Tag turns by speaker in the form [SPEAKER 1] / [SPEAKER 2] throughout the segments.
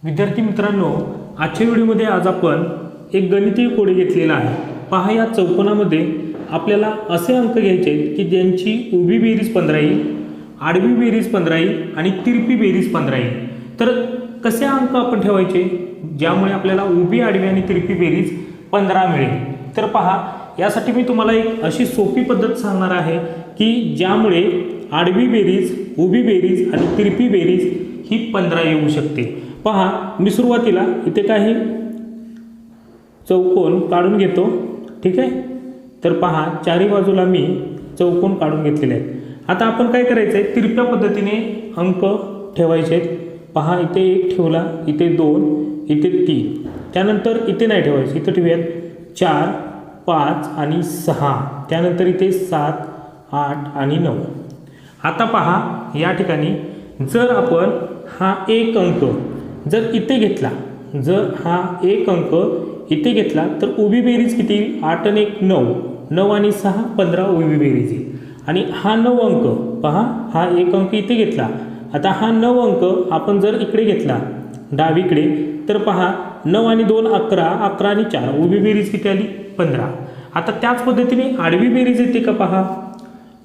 [SPEAKER 1] विद्यार्थी मित्रांनो, आजच्या व्हिडिओमध्ये आज आपण एक गणितीय कोड घेतलेला आहे। पहा, या चौकोनामध्ये आपल्याला असे अंक घ्यायचे की ज्यांची उभी बेरीज 15 येईल, आडवी बेरीज 15 येईल आणि तिरपी बेरीज 15 येईल। तर कसे अंक आपण ठेवायचे ज्यामुळे आपल्याला उभी, आडवी आणि तिरपी बेरीज 15 मिळेल। तर पहा, यासाठी मी तुम्हाला एक अशी सोपी पद्धत सांगणार आहे की ज्यामुळे आडवी बेरीज, उभी बेरीज आणि तिरपी बेरीज ही 15 येऊ शकते। पहा, मी सुरुवातीला इथे काही चौकोन काढून घेतो, ठीक आहे। तर पहा, चारी बाजूला मी चौकोन काढून घेतलेले आहेत। आता आपण काय करायचं आहे, तिरप्या पद्धतीने अंक ठेवायचे आहेत। पहा, इथे 1 ठेवला, इथे 2, इथे 3, त्यानंतर इथे नाही ठेवायचे, इथे ठेवूयात 4, 5 आणि 6, त्यानंतर इथे 7, 8 आणि 9। आता पहा, या ठिकाणी जर आपण हा एक अंक जर इथे घेतला, जर हा एक अंक इथे घेतला तर उभी बेरीज किती येईल? 8 आणि 1 9, 9 आणि 6 15 उभी बेरीज येईल। आणि हा 9 अंक, पहा, हा एक अंक इथे घेतला, आता हा 9 अंक आपण जर इकडे घेतला डावीकडे, तर पहा 9 आणि 2 11, 11 आणि 4 उभी बेरीज किती आली? 15। आता त्याच पद्धतीने आडवी बेरीज येते का? पहा,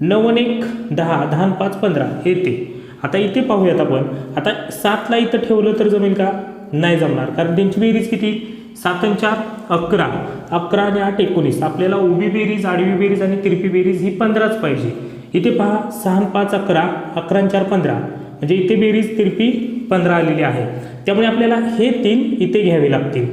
[SPEAKER 1] 9 आणि 1 10, 10 आणि 5 15 येते। आता इथे पाहूयात आपण, आता 7 ला इथं ठेवलं तर जमेल का? नाही जमणार, कारण त्यांची बेरीज किती? 7 आणि 4 11, 11 आणि 8 19। आपल्याला उभी बेरीज, आडवी बेरीज आणि तिरपी बेरीज ही 15च पाहिजे। इथे पहा, 6 आणि 5 11, 11 आणि 4 15, म्हणजे इथे बेरीज तिरपी 15 आलेली आहे। त्यामुळे आपल्याला हे 3 इथे घ्यावे लागतील।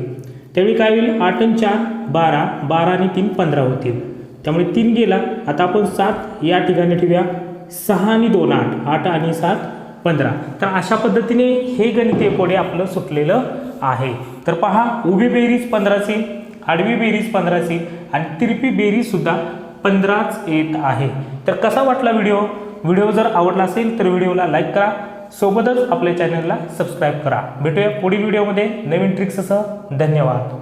[SPEAKER 1] त्यावेळी काय होईल? 8 आणि 4 12, 12 आणि 3 15 होतील। त्यामुळे 3 गेला। आता आपण 7 या ठिकाणी ठेवूया, 6 आणि 2 8, 8 आणि 7 15। तर अशा पद्धतीने हे गणितीय कोड आपलं सुटलेलं आहे। तर पहा, उभी बेरीज 15च येईल, आडवी बेरीज 15च येईल आणि तिरपी बेरीज सुद्धा 15च येत आहे। तर कसा वाटला व्हिडिओ जर आवडला असेल तर व्हिडिओला लाईक करा, सोबतच आपल्या चॅनलला सबस्क्राईब करा। भेटूया पुढील व्हिडिओमध्ये नवीन ट्रिक्ससह। धन्यवाद।